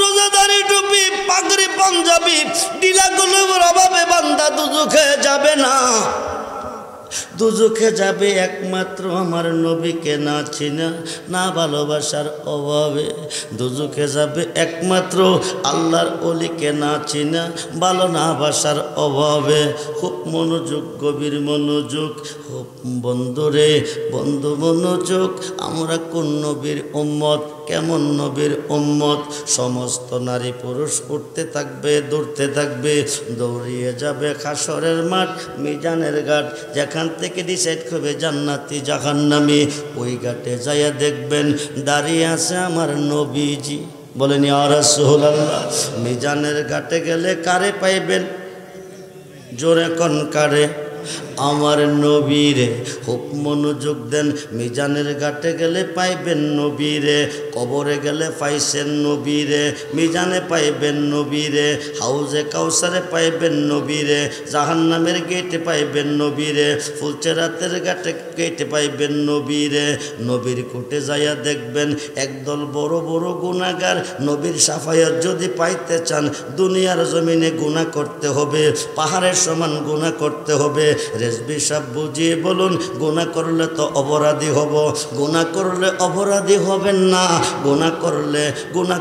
রোজাদারি টুপি পাগড়ি পাঞ্জাবি ডিলাগুলোর অভাবে বান্দা দুজখে যাবে না। দুজখে যাবে একমাত্র আমার নবীকে না চিনা না ভালোবাসার অভাবে। দুজখে যাবে একমাত্র আল্লাহর ওলিকে না চিনা ভালো না বাসার অভাবে। খুব মনোযোগ, গভীর মনোযোগ। খুব বন্ধুরে, বন্ধু মনোযোগ। আমরা কোন নবীর উম্মত, কেমন নবীর উম্মত? সমস্ত নারী পুরুষ উঠতে থাকবে, দৌড়তে থাকবে, দৌড়িয়ে যাবে হাসরের মাঠ, মিজানের ঘাট, যেখান থেকে ডিসাইড করবে জান্নাতি জাহান্নামী। ওই ঘাটে যাইয়া দেখবেন দাঁড়িয়ে আছে আমার নবীজি। বলেন ইয়া রাসূলুল্লাহ। মিজানের ঘাটে গেলে কারে পাইবেন? জোরে কোন কারে? আমার নবীরে। খুব মনোযোগ দেন। মিজানের ঘাটে গেলে পাইবেন নবীরে, কবরে গেলে পাইছেন নবীরে, মিজানে পাইবেন নবীরে, হাউজে কাউসারে পাইবেন নবীরে, জাহান্নামের গেটে পাইবেন নবীরে, ফুলচেরাতের ঘাটে গেটে পাইবেন নবীরে। নবীর কোটে যাইয়া দেখবেন একদল বড় বড় গুনাহগার। নবীর সাফায়াত যদি পাইতে চান দুনিয়ার জমিনে গুনাহ করতে হবে, পাহাড়ের সমান গুনাহ করতে হবে। রেজবি সাহেব বুঝিয়ে বলুন, গুনাহ করলে তো অপরাধী হব, গুনাহ করলে অপরাধী হবেন না। গুনাহ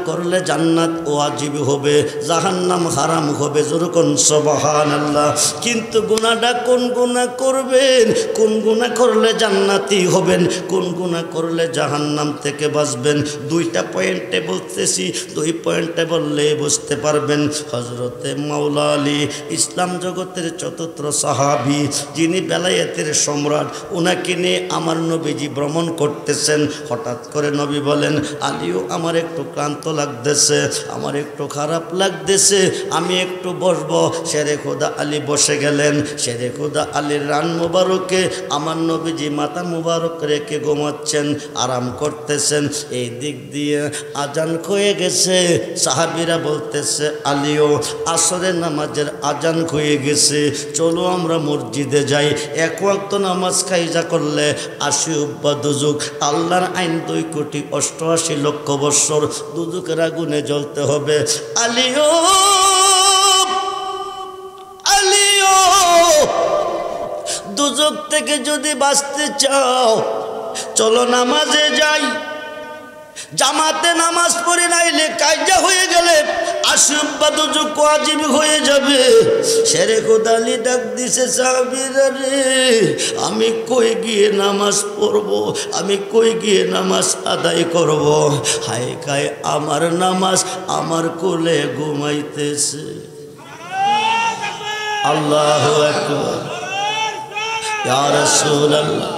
করলে জান্নাত ওয়াজিব হবে, জাহান্নাম হারাম হবে। যেরকম সুবহানাল্লাহ। কিন্তু গুনাহটা কোন গুনাহ করবেন, কোন গুনাহ করলে জান্নাতি হবেন, কোন গুনাহ করলে জাহান্নাম থেকে বাঁচবেন। দুইটা পয়েন্টে বলতেছি, দুই পয়েন্টে বললে বুঝতে পারবেন। হযরতে মাওলা আলী ইসলাম জগতের চতুর্থ সাহাবী, যিনি বেলায়েতের সম্রাট, ওনাকে নিয়ে আমার নবীজি ভ্রমণ করতেছেন। হঠাৎ করে নবী বলেন, আলীও আমার একটু ক্লান্ত লাগতেছে, আমার একটু খারাপ লাগতেছে, আমি একটু বসবো। শেরে খোদা আলী বসে গেলেন। শেরে খোদা আলীর রান মুবারকে আমার নবীজি মাথা মুবারক রেখে ঘুমাচ্ছেন, আরাম করতেছেন। এই দিক দিয়ে আজান হয়ে গেছে। সাহাবীরা বলতেছে, আলীও আসরের নামাজের আজান হয়ে গেছে, চলো আমরা মসজিদে যাই। এক ওয়াক্ত নামাজ কায়জা করলে 80 উব্বা দুজুক। আল্লাহর আইন 2,88,00,000 বৎসর দুজুকের আগুনে জ্বলতে হবে। আলীও আলীও দুজক থেকে যদি বাঁচতে চাও চলো নামাজে যাই। জামাতে নামাজ পড়ে নাইলে কায়জা হয়ে গেলে 80 উব্বা দুজুক ওয়াজিব হয়ে যাবে। শেরে খোদা আলী ডাক দিছে, সাহাবীরা রে, আমি কই গিয়ে নামাজ পড়ব, আমি কই গিয়ে নামাজ আদায় করব? হায় খায় আমার নামাজ আমার কোলে ঘুমাইতেছে। আল্লাহু আকবার, ইয়া রাসূলুল্লাহ,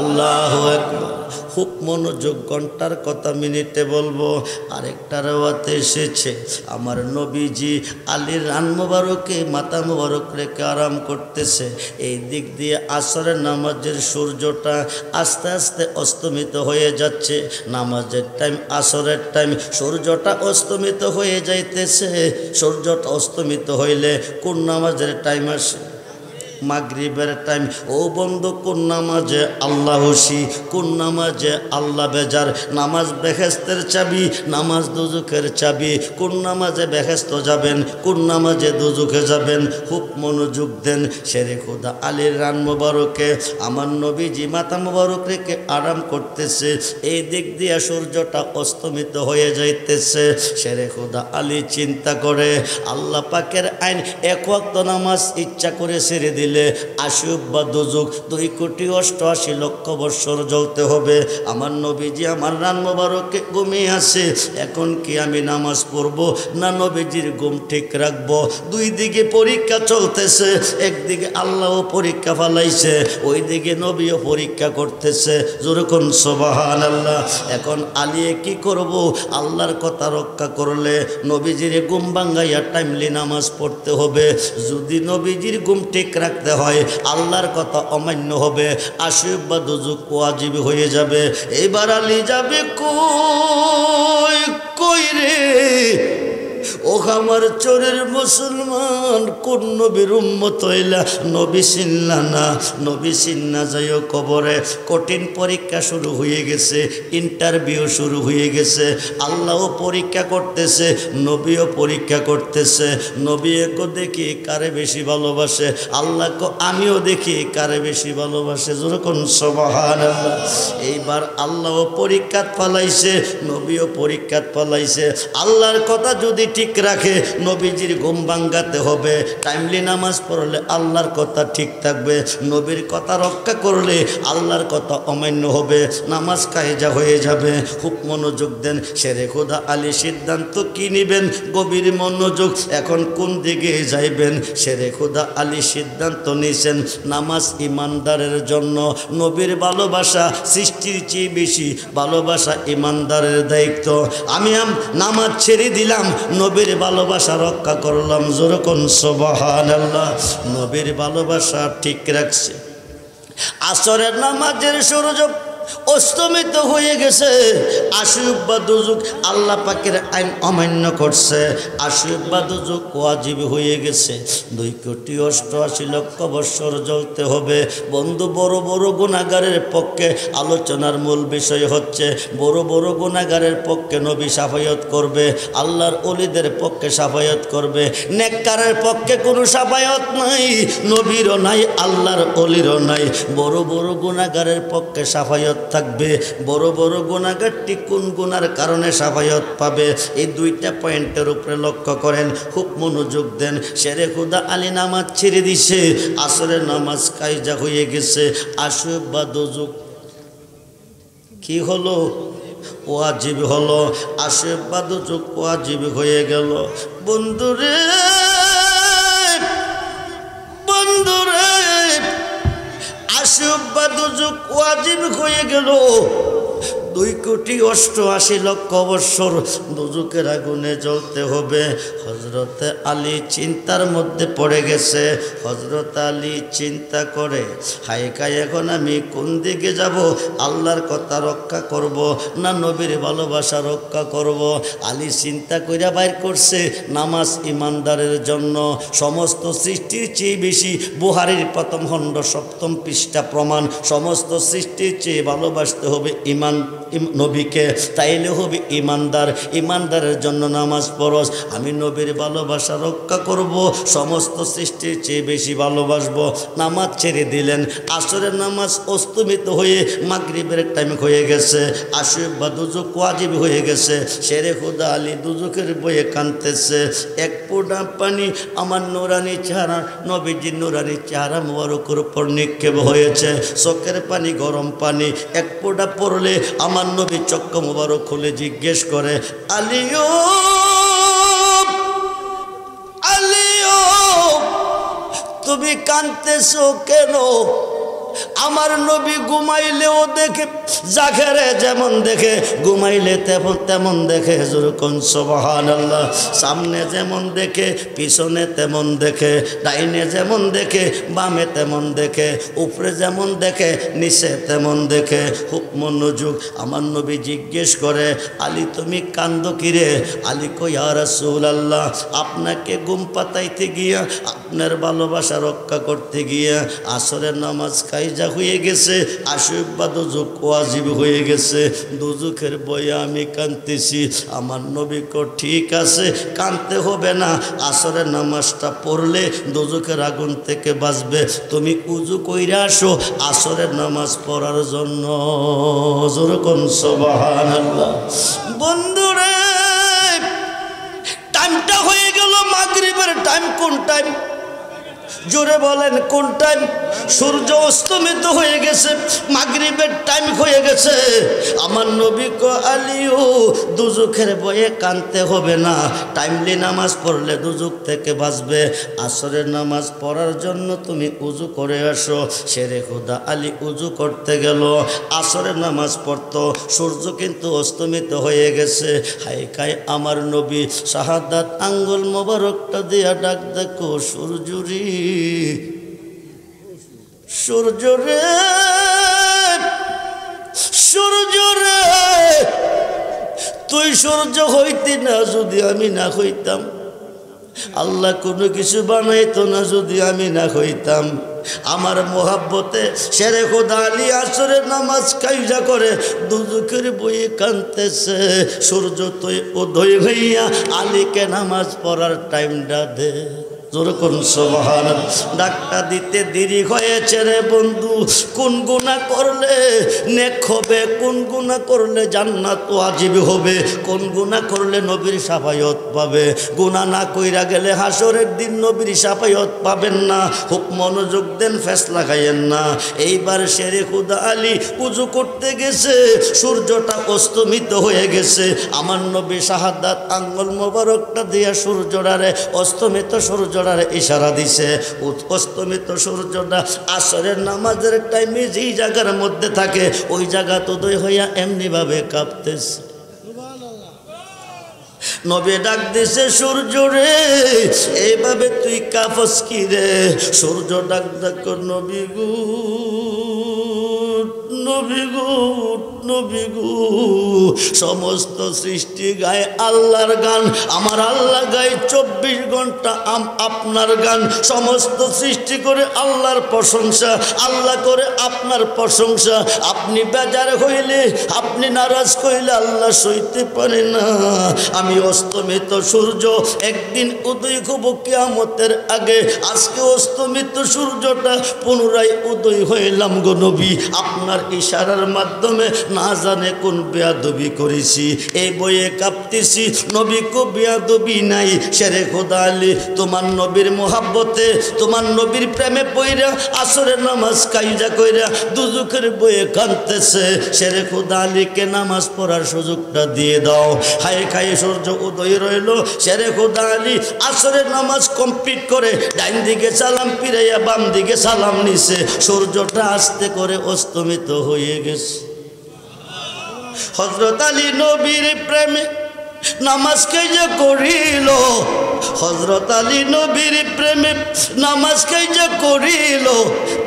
আল্লাহু আকবার। খুব মনোযোগ, ঘন্টার কথা মিনিটে বলবো। আরেকটা রাওয়াতে এসেছে আমার নবীজি আলীর রান মুবারকে মাথা মুবারক রেখে আরাম করতেছে। এই দিক দিয়ে আসরের নামাজের সূর্যটা আস্তে আস্তে অস্তমিত হয়ে যাচ্ছে। নামাজের টাইম, আসরের টাইম, সূর্যটা অস্তমিত হয়ে যাইতেছে। সূর্যটা অস্তমিত হইলে কোন নামাজের টাইম আসে? মাগরিবের টাইম। ও বন্ধু, কোন নামাজে আল্লাহ খুশি, কোন নামাজে আল্লাহ বেজার? নামাজ বেহেশতের চাবি, নামাজ দুজুকের চাবি। কোন নামাজে বেহেশত যাবেন, কোন নামাজে দুজুকে যাবেন? খুব মনোযোগ দেন। শেরে খোদা আলীর রান মুবারকে আমার নবীজি মাথা মুবারক রেখে আরাম করতেছে। এই দিক দিয়ে সূর্যটা অস্তমিত হয়ে যাইতেছে। শেরে খোদা আলী চিন্তা করে, আল্লাহ পাকের আইন এক ওয়াক্ত নামাজ ইচ্ছা করে ছেড়ে দিলে 80 উব্বা দুজুক 2,88,00,000 বৎসর জ্বলতে হবে। আমার নবীজি আমার রান মুবারকে ঘুমিয়ে আছে। এখন কি আমি নামাজ পড়ব না নবীজির ঘুম ঠিক রাখবো? দুই দিকে পরীক্ষা চলতেছে। একদিকে আল্লাহও পরীক্ষা ফালাইছে, ওই দিকে নবীও পরীক্ষা করতেছে। যেরকম সুবহানাল্লাহ। এখন আলী কি করব? আল্লাহর কথা রক্ষা করলে নবীজির ঘুম ভাঙ্গাইয়া টাইমলি নামাজ পড়তে হবে। যদি নবীজির ঘুম ঠিক রাখতে হয়, আল্লাহর কথা অমান্য হবে, 80 উব্বা দুজুক ওয়াজিব হয়ে যাবে। এবার আলী যাবে কই কই রে? ও আমার চোরের মুসলমান কোন নবীর উম্মত হইলা নবী চিনলা না নবী চিন্না যাইও কবরে কঠিন পরীক্ষা শুরু হয়ে গেছে ইন্টারভিউ শুরু হয়ে গেছে আল্লাহও পরীক্ষা করতেছে নবীও পরীক্ষা করতেছে নবীকে দেখি কারে বেশি ভালোবাসে আল্লাহকে আমিও দেখি কারে বেশি ভালোবাসে যখন সুবহানাল্লাহ এইবার আল্লাহও পরীক্ষাত ফলাইছে নবীও পরীক্ষাত ফলাইছে আল্লাহর কথা যদি ঠিক রাখে নবীজির ঘুম ভাঙাতে হবে টাইমলি নামাজ পড়লে আল্লাহর কথা ঠিক থাকবে নবীর কথা রক্ষা করলে আল্লাহর কথা অমান্য হবে নামাজ কায়েজা হয়ে যাবে খুব মনোযোগ দেন শেরে খোদা আলী সিদ্ধান্ত কি নেবেন গভীর মনোযোগ এখন কোন দিকে যাইবেন শেরে খোদা আলী সিদ্ধান্ত নিয়েছেন নামাজ ইমানদারের জন্য নবীর ভালোবাসা সৃষ্টির চেয়ে বেশি ভালোবাসা ইমানদারের দায়িত্ব আমি নামাজ ছেড়ে দিলাম নবীর ভালোবাসা রক্ষা করলাম যেরকম সুবহানাল্লাহ নবীর ভালোবাসা ঠিক রাখছে আসরের নামাজের সূর্য অস্তমিত হয়ে গেছে আশুব বা দুজুক আল্লাহ পাকের আইন অমান্য করছে আশুব বা দুজুক ওয়াজিব হয়ে গেছে 2,88,00,000 বছর জ্বলতে হবে বন্ধু বড় বড় গুনাহগারের পক্ষে আলোচনার মূল বিষয় হচ্ছে বড় বড় গুনাহগারের পক্ষে নবী শাফায়াত করবে আল্লাহর ওলিদের পক্ষে শাফায়াত করবে নেককারের পক্ষে কোনো শাফায়াত নাই নবীরও নাই আল্লাহর ওলিরও নাই বড় বড় গুনাহগারের পক্ষে শাফায়াত থাকবে বড় বড় গুনাহগারটি কোন গুনার কারণে শাফায়াত পাবে এই দুইটা পয়েন্টের উপরে লক্ষ্য করেন খুব মনোযোগ দেন শেরে খোদা আলী নামাজ ছেড়ে দিছে আসরের নামাজ কায়জা হয়ে গেছে আশুব বা দুজুক কি হলো ওয়াজিব হলো আশুব বা দুজুক ওয়াজিব হয়ে গেল বন্ধুরে বন্ধুরে আশুব বা দুজুক ওয়াজিব হয়ে গেল 2,88,00,000 বছর দুজুকের আগুনে জ্বলতে হবে হযরতে আলী চিন্তার মধ্যে পড়ে গেছে হযরত আলী চিন্তা করে হায়কায় এখন আমি কোন দিকে যাব আল্লাহর কথা রক্ষা করব না নবীর ভালোবাসা রক্ষা করব আলী চিন্তা কইরা বাইর করছে নামাজ ইমানদারের জন্য সমস্ত সৃষ্টির চেয়ে বেশি বুখারীর প্রথম খণ্ড 7ম পৃষ্ঠা প্রমাণ সমস্ত সৃষ্টির চেয়ে ভালোবাসতে হবে ইমান নবীকে তাইলে হবে ইমানদার ইমানদারের জন্য নামাজ পড়স আমি নবীর ভালোবাসা রক্ষা করব সমস্ত সৃষ্টির চেয়ে বেশি ভালোবাসবো নামাজ ছেড়ে দিলেন আসরের নামাজ অস্তমিত হয়ে মাগরিবের টাইম হয়ে গেছে আশুব বা দুজুক ওয়াজিব হয়ে গেছে শেরে খোদা আলী দুজুকের বয়ে কাঁদতেছে এক ফোঁটা পানি আমার নুরানি চেহারা নবীজির নুরানি চেহারা মুবারকের উপর নিক্ষেপ হয়েছে চোখের পানি গরম পানি এক ফোঁটা পড়লে আমার নবী চক্ষু মুবারক খুলে জিজ্ঞেস করে আলিও আলিও তুমি কাঁদতেছো কেন আমার নবী ঘুমাইলেও দেখে জাগরে যেমন দেখে ঘুমাইলে তেমন দেখে যেরকম সুবহানাল্লাহ সামনে যেমন দেখে পিছনে তেমন দেখে ডাইনে যেমন দেখে বামে তেমন দেখে উপরে যেমন দেখে নিচে তেমন দেখে খুব মনোযোগ আমার নবী জিজ্ঞেস করে আলী তুমি কান্দো কিরে আলী কই ইয়া রাসূলুল্লাহ আপনাকে ঘুম পাতাইতে গিয়া আপনার ভালোবাসা রক্ষা করতে গিয়া আসরের নামাজ কায়জা হয়ে গেছে আশুব বা দুজুক ওয়াজিব হয়ে গেছে দুজুকের বয়ে আমি কাঁদতেছি আমার নবী কো ঠিক আছে কাঁদতে হবে না আসরের নামাজটা পড়লে দুজুকের আগুন থেকে বাঁচবে তুমি উজু কইরা আসো আসরের নামাজ পড়ার জন্য যেরকম সুবহানাল্লাহ বন্ধুরে টাইমটা হয়ে গেল মাগরিবের টাইম কোন টাইম জোরে বলেন কোন টাইম সূর্য অস্তমিত হয়ে গেছে মাগরিবের টাইম হয়ে গেছে আমার নবী কো আলীও দুজুকের বয়ে কাঁদতে হবে না টাইমলি নামাজ পড়লে দুজুক থেকে বাঁচবে আসরের নামাজ পড়ার জন্য তুমি উজু করে আসো শেরে খোদা আলী উজু করতে গেল আসরের নামাজ পড়তো সূর্য কিন্তু অস্তমিত হয়ে গেছে হায়কায় আমার নবী শাহাদাত আঙ্গুল মোবারকটা দিয়া ডাক দেখো সূর্যরি সূর্য রে সূর্য রে তুই সূর্য হইতি না যদি আমি না হইতাম আল্লাহ কোনো কিছু বানাইতো না যদি আমি না হইতাম। আমার মোহাব্বতে শেরে খোদা আলী আসরের নামাজ কায়জা করে দুজুকের বইয়ে কাঁদতেছে। সূর্য তো উদয় হইয়া আলীকে নামাজ পড়ার টাইমটা দে। যেরকম সুবহানাল্লাহ। ডাক্তার দিতে দেরি হয়েছে রে বন্ধু। কোন গুনাহ করলে নেক হবে, কোন গুনাহ করলে জান্নাত ওয়াজিব হবে, কোন গুনাহ করলে নবীর শাফায়াত পাবে। গুনাহ না কইরা গেলে হাসরের দিন নবীর শাফায়াত পাবেন না। খুব মনোযোগ দেন, ফেসলা খাইয়েন না। এইবার শেরে খুদা আলী উযু করতে গেছে, সূর্যটা অস্তমিত হয়ে গেছে। আমার নবী শাহাদাত আঙ্গুল মোবারকটা দিয়া সূর্যটারে অস্তমিত সূর্য ইশারা দিছে। অস্তমিত সূর্যটা আসরের নামাজের টাইমে যেই জায়গার মধ্যে থাকে ওই জায়গা তো উদয় হইয়া এমনি ভাবে কাঁপতেছে। নবী ডাক দিছে, সূর্য রে এইভাবে তুই কাঁপস কি রে? সূর্য ডাক ডাক, নবী গো, নবী গো, নবী গো, সমস্ত সৃষ্টি গায় আল্লাহর গান, আমার আল্লাহ গায় 24 ঘন্টা আপনার গান। সমস্ত সৃষ্টি করে আল্লাহর প্রশংসা, আল্লাহ করে আপনার প্রশংসা। আপনি বেজার হইলে, আপনি নারাজ হইলে আল্লাহ সইতে পারে না। আমি অস্তমিত সূর্য একদিন উদয় হব কিয়ামতের আগে। আজকে অস্তমিত সূর্যটা পুনরায় উদয় হইলাম গো নবী, আপনার ইশারার মাধ্যমে। না জানে কোন বেয়াদবি করেছি, এই বইয়ে কাঁপতেছি। নবী কো বেয়াদবি নাই। শেরে খোদা আলী তোমার নবীর মোহাব্বতে, তোমার নবীর প্রেমে পইরা আসরের নামাজ কায়জা কইরা দুজুকের বইয়ে কাঁদতেছে। শেরে খোদা আলীকে নামাজ পড়ার সুযোগটা দিয়ে দাও। হায় খায় সূর্য উদয় রইল। শেরে খোদা আলী আসরের নামাজ কমপ্লিট করে ডাইন দিকে সালাম ফিরাইয়া বাম দিকে সালাম নিছে। সূর্যটা আস্তে করে অস্তমিত হয়ে গেছে। হযরত আলী নবীর প্রেমে নামাজ কায়জা করিল। হযরত আলী নবীর প্রেমে নামাজ কায়জা করিল।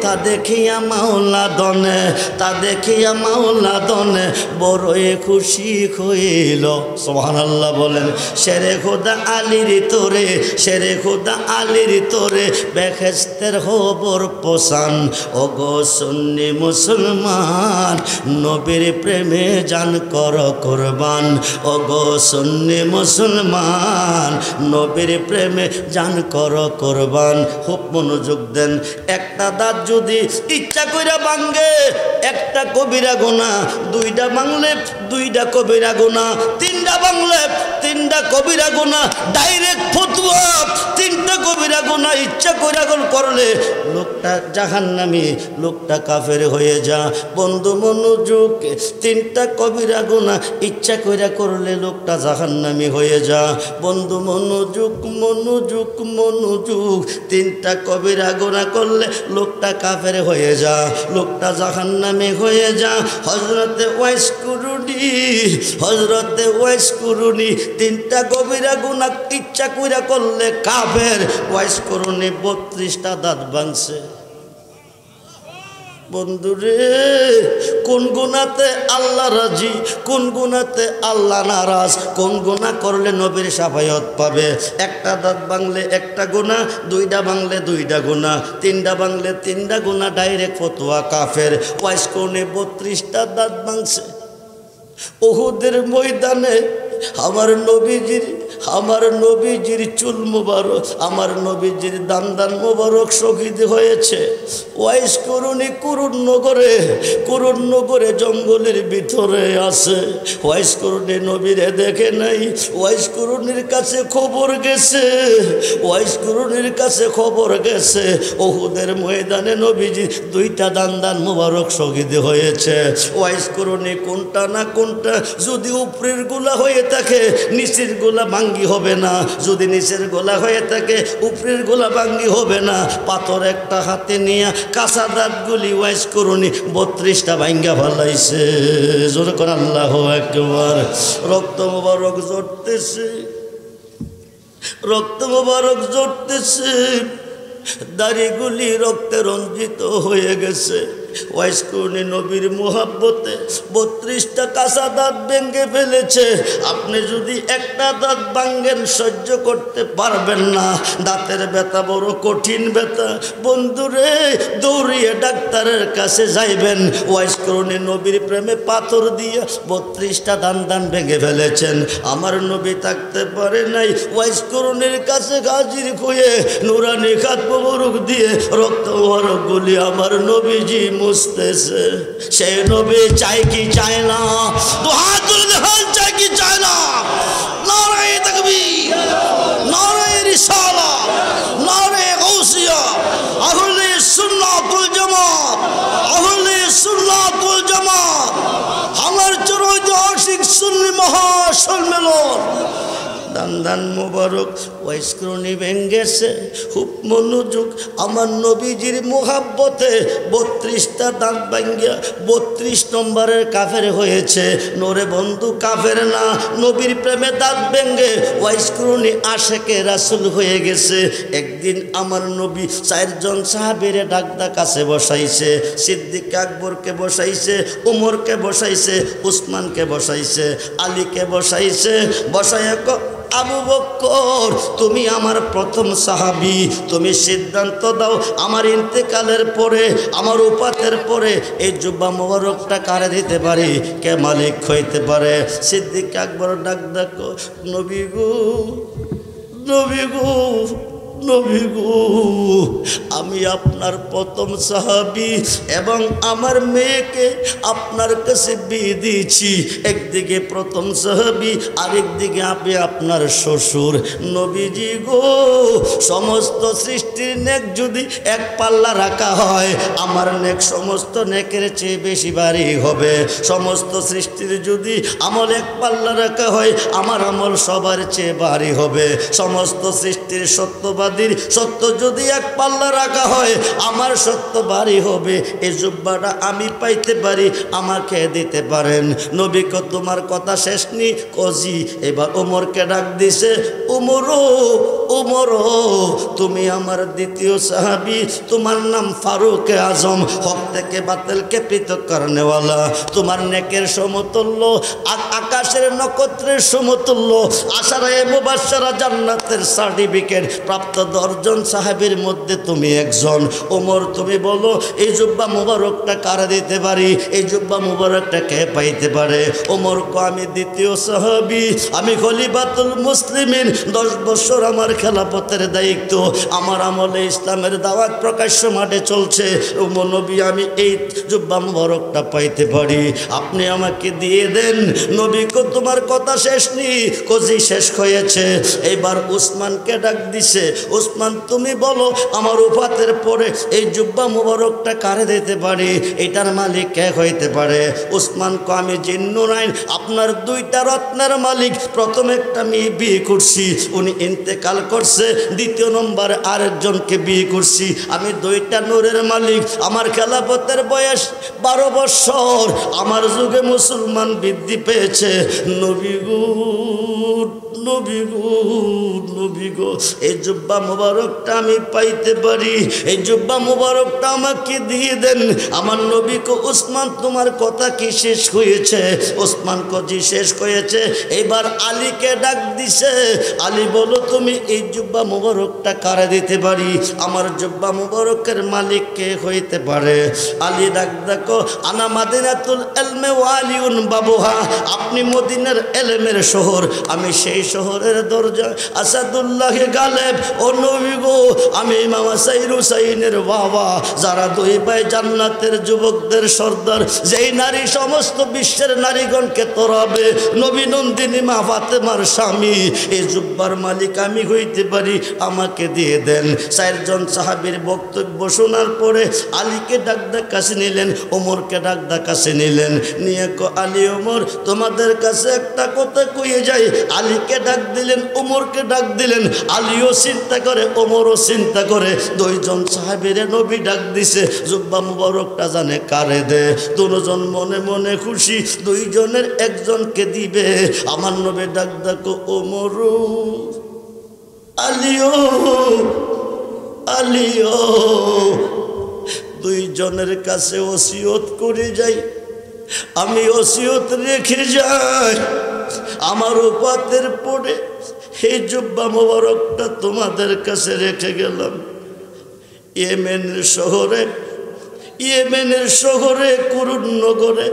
তা দেখিয়া মাওলা দনে, তা দেখিয়া মাওলা দনে বড়ই খুশি হইল। সুবহানাল্লাহ বলেন। শেরে খোদা আলীর তোরে, শেরে খোদা আলীর তোরে বেহেশতের খবর পৌঁছান। ওগো সুন্নি মুসলমান, নবীর প্রেমে জান কর কুরবান। ওগো সুন্নি মুসলমান, নবীর প্রেমে জান কর কুরবান। খুব মনোযোগ দেন। একটা দাঁত যদি ইচ্ছা কইরা ভাঙ্গে একটা কবিরা গুনাহ, দুইটা ভাঙলে দুইটা কবিরা গুনাহ, তিনটা ভাঙলে তিনটা কবিরা গুনাহ। ডাইরেক্ট ফতোয়া, তিনটা কবিরা গুনাহ ইচ্ছা কইরা করলে লোকটা জাহান্নামী, লোকটা কাফের হয়ে যা। বন্ধু মনোযোগ, তিনটা কবিরা গুনাহ ইচ্ছা কইরা করলে লোকটা জাহান্নামী হয়ে যা। বন্ধু মনোযোগ, মনোযোগ, মনোযোগ। তিনটা কবিরা গুনাহ করলে লোকটা কাফের হয়ে যা, লোকটা জাহান্নামী হয়ে যা। হযরতে ওয়াইস কুরুনি, হযরতে ওয়াইস কুরুনি তিনটা কবিরা গুনাহ ইচ্ছা কইরা করলে কাফের। ওয়াইস কুরুনি 32টা দাঁত ভাঙছে। বন্ধুরে, কোন গুনাতে আল্লাহ রাজি, কোন গুনাতে আল্লাহ নারাজ, কোন গুনাহ করলে নবীর শাফায়াত পাবে। একটা দাঁত ভাঙলে একটা গুনাহ, দুইটা ভাঙলে দুইটা গুনাহ, তিনটা ভাঙলে তিনটা গুনাহ। ডাইরেক্ট ফতোয়া কাফের। ওয়াইস কোনে 32টা দাঁত ভাঙছে। উহুদের ময়দানে আমার নবীজির চুল মুবারক, আমার নবীজির দান মুবারক শহীদ হয়েছে। ওয়াইস করুনি কুরুনগরে জঙ্গলের ভিতরে আছে। ওয়াইস করুনি নবীরে দেখে নাই। ওয়াইস করুনির কাছে খবর গেছে, ওয়াইস করুনির কাছে খবর গেছে উহুদের ময়দানে নবীজি দুইটা দান মুবারক শহীদ হয়েছে। ওয়াইস করুনি কোনটা না কোনটা, যদি উপরের গোলা হয়ে থাকে নিচের গোলা ভাঙ্গি হবে না, যদি নিচের গোলা হয়ে থাকে উপরের গোলা ভাঙ্গি হবে না। পাথর একটা হাতে নিয়ে কাঁচা দাঁতগুলি ওয়াইস করুনি 32টা ভাঙ্গা ফেলাইছে। জোরে করে আল্লাহু আকবার। রক্ত মোবারক ঝরতেছে, রক্ত মোবারক ঝরতেছে। দাড়িগুলি রক্তে রঞ্জিত হয়ে গেছে। ওয়াইস করুনি নবীর মোহাব্বতে 32টা কাঁচা দাঁত ভেঙে ফেলেছে। আপনি যদি একটা দাঁত ভাঙেন সহ্য করতে পারবেন না, দাঁতের ব্যথা বড় কঠিন ব্যথা। বন্ধুরে দৌড়িয়ে ডাক্তারের কাছে যাইবেন। ওয়াইস করুনি নবীর প্রেমে পাথর দিয়ে 32টা দান ভেঙে ফেলেছেন। আমার নবী থাকতে পারে নাই। ওয়াইস করুনির কাছে হাজির হয়ে নুরানি খাত মোবারক দিয়ে রক্ত মোবারক গুলি আমার নবীজি মুছতেছে। সেই নবী চাই কি চায় না? তো হাত তুলে দেখান, চাই কি চায় না? নারায়ে তাকবীর, নারায়ে রিসালাত, নারায়ে গাউসিয়া, আহলে সুন্নাত ওয়াল জামাত, আহলে সুন্নাত ওয়াল জামাত। আমার চরৈত আশিক সুন্নি মহাসম্মেলন। দান মোবারক ওয়াইস করুনি ভেঙ্গেছে। খুব মনোযোগ, আমার নবীজির মোহাব্বতে 32টা দাঁত ভাঙ্গিয়া 32 নম্বরের কাফের হয়েছে। নোরে বন্ধু কাফের না, নবীর প্রেমে দাঁত ভেঙ্গে ওয়াইস করুনি আশেকে রাসূল হয়ে গেছে। একদিন আমার নবী 4 জন সাহাবীরে ডাকদা কাছে বসাইছে। সিদ্দিক আকবরকে বসাইছে, উমরকে বসাইছে, উসমানকে বসাইছে, আলীকে বসাইছে। বসাইয়া আবু বকর, তুমি আমার প্রথম সাহাবী, তুমি সিদ্ধান্ত দাও আমার ইন্তেকালের পরে, আমার উপাতের পরে এই জুব্বা মোবারকটা কারে দিতে পারি, কে মালিক হইতে পারে? সিদ্দিক আকবর ডাক ডাকো, নবী গো, নবী গো, নবী গো, আমি আপনার প্রথম সাহাবী এবং আমার মেয়েকে আপনার কাছে বিয়ে দিয়েছি। একদিকে প্রথম সাহাবী, আরেকদিকে আপনি আপনার শ্বশুর। নবীজি গো, সমস্ত সৃষ্টির নেক যদি এক পাল্লা রাখা হয়, আমার নেক সমস্ত নেকের চেয়ে বেশি ভারী হবে। সমস্ত সৃষ্টির যদি আমল এক পাল্লা রাখা হয়, আমার আমল সবার চেয়ে ভারী হবে। সমস্ত সৃষ্টির সত্যবাদীর সত্য যদি এক পাল্লা রাখা হয়, আমার সত্য ভারী হবে। এই জুব্বাটা আমি পাইতে পারি, আমাকে দিতে পারেন? নবী কো তোমার কথা শেষ নি কজি। এবার ওমরকে ডাক দিছে, ওমরও, ওমরও, তুমি আমার দ্বিতীয় সাহাবী, তোমার নাম ফারুক আজম, হক থেকে বাতিলকে পৃথক করনেওয়ালা। তোমার নেকের সমতুল্য আকাশের নক্ষত্রের সমতুল্য, আশারায়ে মুবাশশারা জান্নাতের সার্টিফিকেট প্রাপ্ত 10 জন সাহাবীর মধ্যে তুমি একজন। ওমর তুমি বলো এই জুব্বা মুবারকটা কারে দিতে পারি, এই জুব্বা মুবারকটা কে পাইতে পারে? ওমর কো আমি দ্বিতীয় সাহাবী, আমি খলিফাতুল মুসলিমিন, 10 বছর আমার খেলাফতের দায়িত্ব, আমার আমলে ইসলামের দাওয়াত প্রকাশ্য মাঠে চলছে। ওমর নবী আমি এই জুব্বা মুবারকটা পাইতে পারি, আপনি আমাকে দিয়ে দেন। নবী কো তোমার কথা শেষ নি কজি, শেষ হয়েছে। এবার উসমানকে ডাক দিছে, উসমান তুমি বলো আমার উফাতের পরে এই জুব্বা মুবারকটা কারে দিতে পারি, এটার মালিক কে হইতে পারে? উসমান কো আমি জিন্নুরাইন, আপনার 2টা রত্নের মালিক। প্রথম একটা মেয়ে বিয়ে করছি, উনি ইন্তেকাল করছে। দ্বিতীয় নম্বরে আরেকজনকে বিয়ে করছি। আমি 2টা নূরের মালিক। আমার খেলাফতের বয়স 12 বছর। আমার যুগে মুসলমান বৃদ্ধি পেয়েছে। নবী গো, নবী গো, নবী গো, এই জুব্বা মুবারকটা আমি পাইতে পারি, এই জুব্বা মুবারকটা আমাকে দিয়ে দেন। আমার নবী কো উসমান তোমার কথা কি শেষ হয়েছে? উসমান কো জি শেষ হয়েছে। এবার আলীকে ডাক দিছে, আলী বলো তুমি এই জুব্বা মুবারকটা কারে দিতে পারি, আমার জুব্বা মুবারকের মালিক কে হইতে পারে? আলী ডাক দেখো, আনা মাদিনাতুল ইলমি ওয়া আলিউন বাবুহা, আপনি মদিনার ইলমের শহর, আমি সেই শহরের দরজা। আসাদুল্লাহ গালেব, ও নবী গো, আমি ইমাম হাসান হুসাইনের বাবা, যারা 2 ভাই জান্নাতের যুবকদের সর্দার, যেই নারী সমস্ত বিশ্বের নারীগণকে তোরাবে, নবী নন্দিনী মা ফাতেমার স্বামী, এই জুব্বার মালিক আমি হইতে পারি, আমাকে দিয়ে দেন। 4 জন সাহাবীর বক্তব্য শোনার পরে আলীকে ডাক কাছে নিলেন, ওমরকে ডাক কাছে নিলেন। নিয়ে কো আলী ওমর তোমাদের কাছে একটা কথা কইয়ে যাই। আলীকে ডাক দিলেন, ওমরকে ডাক দিলেন। আলীও চিন্তা করে, ওমরও চিন্তা করে। 2 জন সাহাবীরে নবী ডাক দিছে, জুব্বা মুবারকটা জানে কারে দে। 2 জন মনে মনে খুশি, 2 জনের একজনকে দিবে। আমার নবী ডাক ডাকো, ওমরও, আলীও, আলীও, দুইজনের কাছে ওসিয়ত করে যাই, আমি ওসিয়ত রেখে যাই, আমার উপাতের পরে এই জুব্বা মোবারকটা তোমাদের কাছে রেখে গেলাম। ইয়েমেনের শহরে কুরুনগরে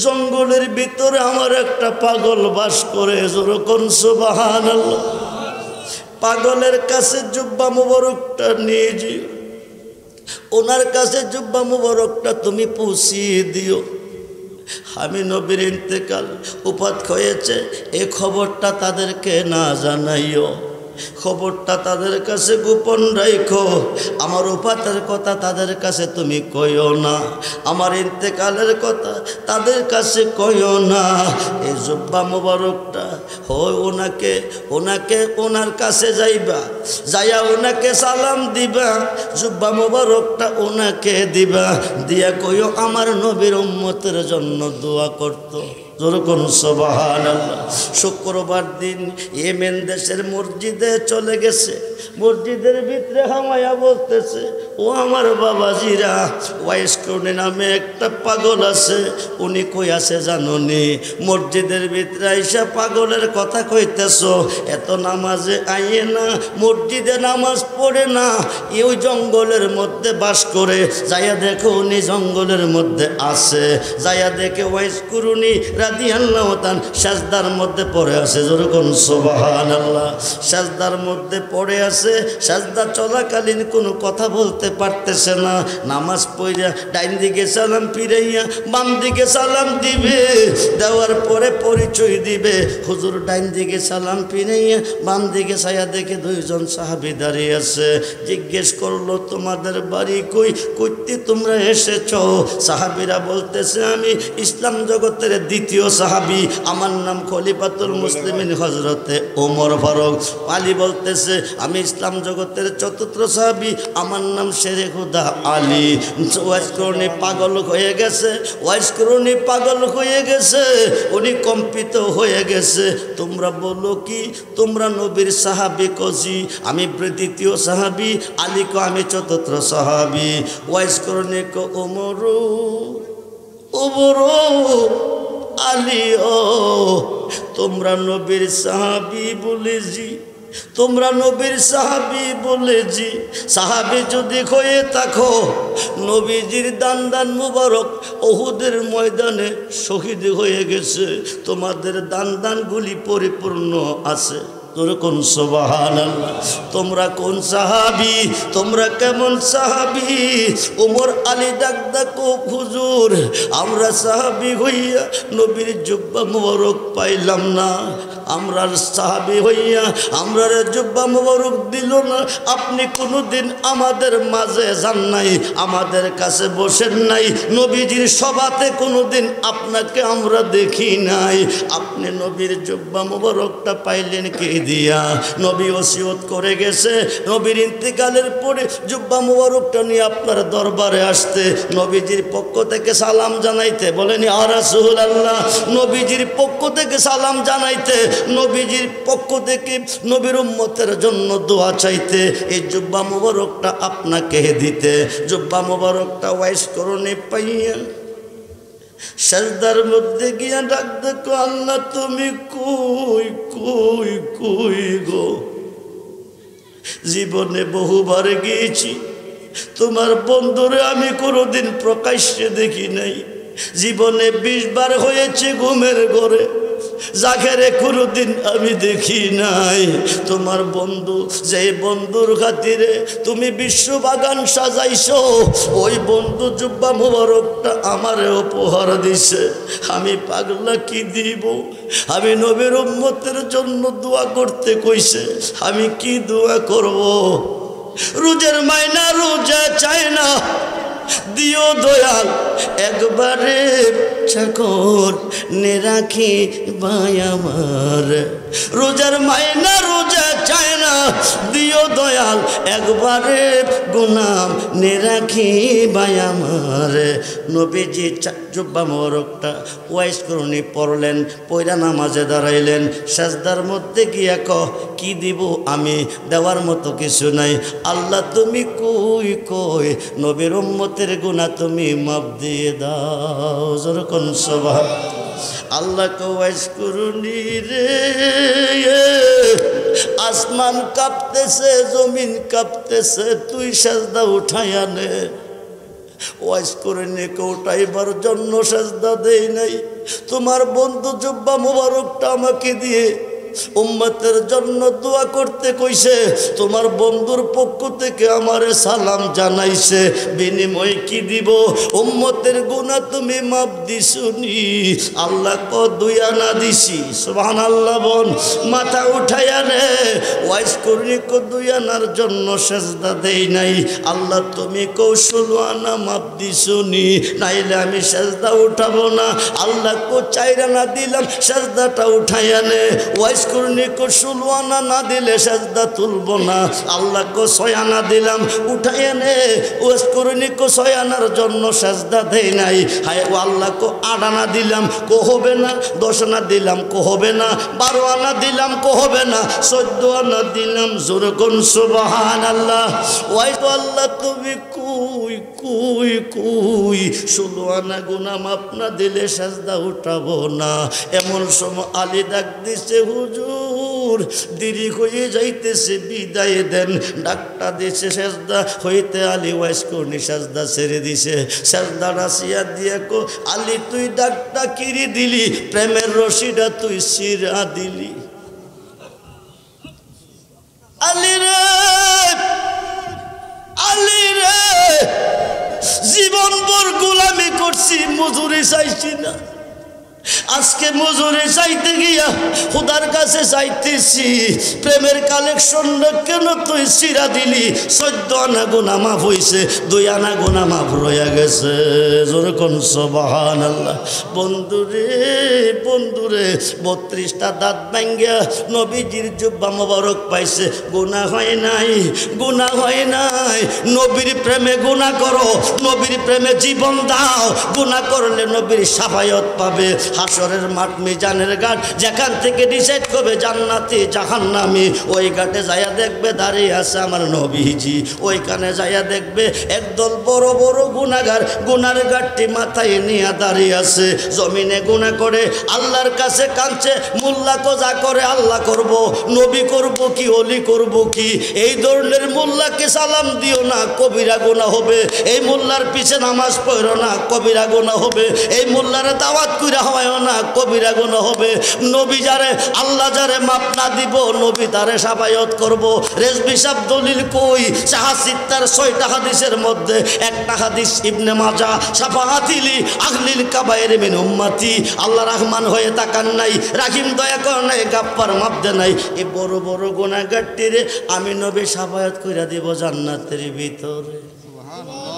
জঙ্গলের ভিতরে আমার একটা পাগল বাস করে, যেরকম সুবহানাল্লাহ। পাগলের কাছে জুব্বা মোবারকটা নিয়ে যাও, ওনার কাছে জুব্বা মোবারকটা তুমি পৌঁছিয়ে দিও। আমি নবীর ইন্তেকাল উপাত হয়েছে এই খবরটা তাদেরকে না জানাইও, খবরটা তাদের কাছে গোপন রাখো। আমার উপাতের কথা তাদের কাছে তুমি কইও না, আমার ইন্তেকালের কথা তাদের কাছে কইও না। এই জুব্বা মোবারকটা হয় ওনাকে ওনার কাছে যাইবা, যাইয়া ওনাকে সালাম দিবা, জুব্বা মোবারকটা ওনাকে দিবা, দিয়া কইও আমার নবীর উম্মতের জন্য দোয়া করতো। যেরকম সুবহানাল্লাহ। শুক্রবার দিন ইয়েমেন দেশের মসজিদে চলে গেছে, মসজিদের ভিতরে হামায়া বলতেছে, ও আমার বাবাজিরা, ওয়াইসকর্ণী নামে একটা পাগল আছে, উনি কই আছে জানোনি? মসজিদের ভিতরে আইসা পাগলের কথা কইতেছ, এত নামাজে আইয়ে না, মসজিদে নামাজ পড়ে না, ওই জঙ্গলের মধ্যে বাস করে, যাইয়া দেখো উনি জঙ্গলের মধ্যে আছে, যাইয়া দেখে ওয়াইসকর্ণী রাদিয়াল্লাহু তাআলা সাজদার মধ্যে পড়ে আছে। যেরকম সুবহানাল্লাহ, সাজদার মধ্যে পড়ে আছে, সাজদা চলাকালীন কোনো কথা বলতে পারতেছে না, নামাজ পড়িয়া ডাইন দিকে সালাম ফিরাইয়া বাম দিকে সালাম দিবে, দেওয়ার পরে পরিচয় দিবে, হুজুর ডাইন দিকে সালাম ফিরাইয়া বাম দিকে ছায়া দেখে দুইজন সাহাবী দাঁড়িয়ে আছে। জিজ্ঞেস করলো, তোমাদের বাড়ি কই, কইতে তোমরা এসেছ? সাহাবীরা বলতেছে, আমি ইসলাম জগতের দ্বিতীয় সাহাবী, আমার নাম খলিফাতুল মুসলিমিন হযরতে ওমর ফারুক। আলী বলতেছে, আমি ইসলাম জগতের চতুর্থ সাহাবী, আমার নাম শেরে খুদা আলী। ওয়াইসকর্ণী পাগল হয়ে গেছে, ওয়াইসকর্ণী পাগল হয়ে গেছে, উনি কম্পিত হয়ে গেছে। তোমরা বলো কি, তোমরা নবীর সাহাবী? কজি আমি দ্বিতীয় সাহাবী, আলী কো আমি চতুর্থ সাহাবী। ওয়াইসকর্ণী কো ওমর আলী, ও তোমরা নবীর সাহাবী বলেছি, তোমরা নবীর সাহাবী বলেছি। সাহাবী যদি হয়ে থাকো, নবীজির দান মুবারক উহুদের ময়দানে শহীদ হয়ে গেছে, তোমাদের দানগুলি পরিপূর্ণ আছে। যেরকম সুবহানাল্লাহ। তোমরা কোন সাহাবী, তোমরা কেমন সাহাবী? ওমর আলী ডাকো, হুজুর আমরা সাহাবী হইয়া নবীর জুব্বা মোবারক পাইলাম না, আমরা সাহাবী হইয়া আমরা জুব্বা মোবারক দিল না, আপনি কোনোদিন আমাদের মাঝে যান নাই, আমাদের কাছে বসেন নাই, নবীজির সভাতে কোনোদিন আপনাকে আমরা দেখি নাই, আপনি নবীর জুব্বা মোবারকটা পাইলেন কে দিয়া? নবী ওসিয়ত করে গেছে, নবীর ইন্তেকালের পরে জুব্বা মোবারকটা নিয়ে আপনার দরবারে আসতে, নবীজির পক্ষ থেকে সালাম জানাইতে, বলেন ইয়া রাসূলুল্লাহ, নবীজির পক্ষ থেকে সালাম জানাইতে, নবীজির পক্ষ থেকে নবীর উম্মতের জন্য দোয়া চাইতে, এই জুব্বা মোবারকটা আপনাকে দিতে। জুব্বা মোবারকটা ওয়াইসকর্ণী পাইয়া সাজদার মধ্যে গিয়া ডাক দেখো, আল্লাহ তুমি কই কই কই গো? জীবনে বহুবার গিয়েছি, তোমার বন্ধুরে আমি কোনোদিন প্রকাশ্যে দেখি নাই, জীবনে 20 বার হয়েছে ঘুমের ঘরে, জাগেরে কোনোদিন আমি দেখি নাই। তোমার বন্ধু, যে বন্ধুর খাতিরে তুমি বিশ্ববাগান সাজাইছো, ওই বন্ধু জুব্বা মোবারকটা আমারে উপহার দিছে, আমি পাগলা কি দিব? আমি নবীর উম্মতের জন্য দোয়া করতে কইছে, আমি কি দোয়া করব? রোজের মাইনা রোজা চাই না, দিও দয়াল একবারে ইচ্ছা কর নে রাখি ভাই আমার রোজার মাইনা রোজা চায় না দিও দয়াল একবারে গুনাহ নে রাখি ভাই আমার নবীজি জুব্বা মোবারকটা ওয়াইজ করুনি পড়লেন পয়রা নামাজে দাঁড়াইলেন সাজদার মধ্যে গিয়া কি দিব আমি দেওয়ার মতো কিছু নাই আল্লাহ তুমি কই কই নবীর উম্মতের গুনাহ তুমি মাফ দিয়ে দাও যখন সুবহান আল্লাহ কে ওয়াইজ করুনি রে আসমান কাঁপতেছে জমিন কাঁপতেছে তুই সাজদা উঠাইয়া নে ওয়াইজ করে নেকে উঠাইবার জন্য সাজদা দেই নাই তোমার বন্ধু জুব্বা মোবারকটা আমাকে দিয়ে উম্মতের জন্য দোয়া করতে কইছে তোমার বন্ধুর পক্ষ থেকে আমারে সালাম জানাইছে বিনিময় কি দিব উম্মতের গুনাহ তুমি মাফ দিছুনি আল্লাহ কো দুই আনা দিছি সুবহানাল্লাহ বল মাথা উঠাইয়া রে ওয়াইজ করি কো দুই আনার জন্য সাজদা দেই নাই আল্লাহ তুমি কো 16 আনা মাফ দিছুনি নাইলে আমি সাজদা উঠাবো না আল্লাহ কো 4 আনা দিলাম সাজদাটা উঠাইয়া নে ওয়াইজ করনি কো 16 আনা না দিলে সাজদা তুলবো না আল্লাহ কো 6 আনা দিলাম উঠাইয়া নে ওয়াইজ করনি কো 6 আনার জন্য সাজদা দেই নাই হায় ও আল্লাহ কো 8 আনা দিলাম কো হবে না 10 আনা দিলাম কো হবে না 12 আনা দিলাম কো হবে না 14 আনা দিলাম জোরে কোন সুবহানাল্লাহ ওয়াইজ আল্লাহ তুমি কই কই কই 16 আনা গুনাহ মাফ না দিলে সাজদা উঠাবো না এমন সময় আলী ডাক দিছে হুজুর দেরি হয়ে যাইতেছে বিদায় দেন ডাকটা দিছে সাজদা হইতে আলী ওয়াইজ করনি সাজদা ছেড়ে দিছে সাজদা রাসিয়া দিয়ে কো আলী তুই ডাকটা কিরি দিলি প্রেমের রশিটা তুই ছিঁড়া দিলি আলী রে জীবনভর গোলামি করছি মজুরি চাইছি না আজকে মজুরি চাইতে গিয়া খোদার কাছে চাইতেছি প্রেমের কালেকশন কেন তুই ছিঁড়া দিলি 14 আনা গুনাহ মাফ হইছে 2 আনা গুনাহ মাফ রইয়া গেছে জোরে কোন সুবহানাল্লাহ বন্ধুরে 32টা দাঁত ভাঙ্গিয়া নবীজির জুব্বা মোবারক পাইছে গুনাহ হয় নাই নবীর প্রেমে গুনাহ করো নবীর প্রেমে জীবন দাও গুনাহ করলে নবীর শাফায়াত পাবে হাসরের মাঠ মিজানের ঘাট যেখান থেকে ডিসাইড করবে জান্নাতি জাহান্নামী ওই ঘাটে যাইয়া দেখবে দাঁড়িয়ে আছে আমার নবীজি ওইখানে যাইয়া দেখবে একদল বড় বড় গুনাহগার গুনার ঘাটটি মাথায় নিয়ে দাঁড়িয়ে আছে জমিনে গুনাহ করে আল্লাহর কাছে কাঁদছে মোল্লা কো যা করে আল্লাহ করব নবী করব কি ওলি করব কি এই ধরনের মোল্লাকে সালাম দিও না কবিরা গুনাহ হবে এই মোল্লার পিছে নামাজ পড়ো না কবিরা গুনাহ হবে এই মোল্লার দাওয়াত কইরা হয় না কবিরা গুনাহ হবে নবী যারে আল্লাহ যারে মাপ না দিব নবী তারে শাফায়াত করব রেজবি সাহেব দলিল কই সাহাসিত্তার 6টা হাদিসের মধ্যে একটা হাদিস ইবনে মাজাহ শাফাআতিলি আহলিল কাবায়ের মিন উম্মতি আল্লাহ রহমান হয়ে তাকান নাই রাহিম দয়া করেন নাই গাফফার মাপ দেন নাই এই বড় বড় গুনাহগারটিরে আমি নবী শাফায়াত কইরা দিব জান্নাতের ভিতরে সুবহানাল্লাহ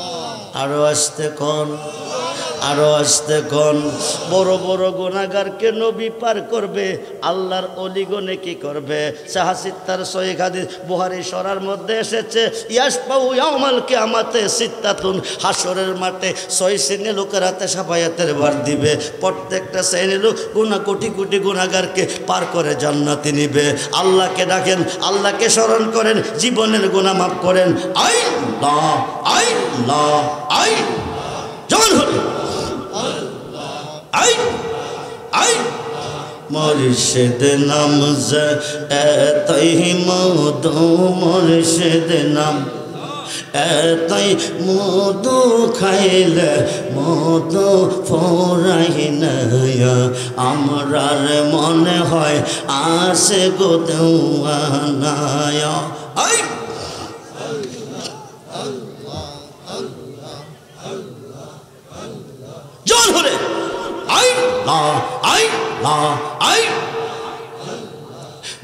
আরো আসতে কোন বড় বড় গুনাহগারকে নবী পার করবে আল্লাহর ওলিগণে কি করবে সাহাসিত্তার 6 হাদিস বুখারী শরার মধ্যে এসেছে ইয়াসপাউ ইয়াউমাল কিয়ামাতে সিত্তাতুন হাসরের মাঠে 6 শ্রেণীর লোকের হাতে শাফায়াতের ভার দিবে প্রত্যেকটা শ্রেণীর লোক কোটি কোটি গুনাহগারকে পার করে জান্নাতে নিবে আল্লাহকে ডাকেন আল্লাহকে স্মরণ করেন জীবনের গুনাহ মাফ করেন আল্লাহ জন মুর্শিদ নাম এতই মধু মুর্শিদ নাম এতই মধু খাইলে মধু ফোরাই না আমরার মনে হয় আসে গো দেওয়ানায় জোর হলে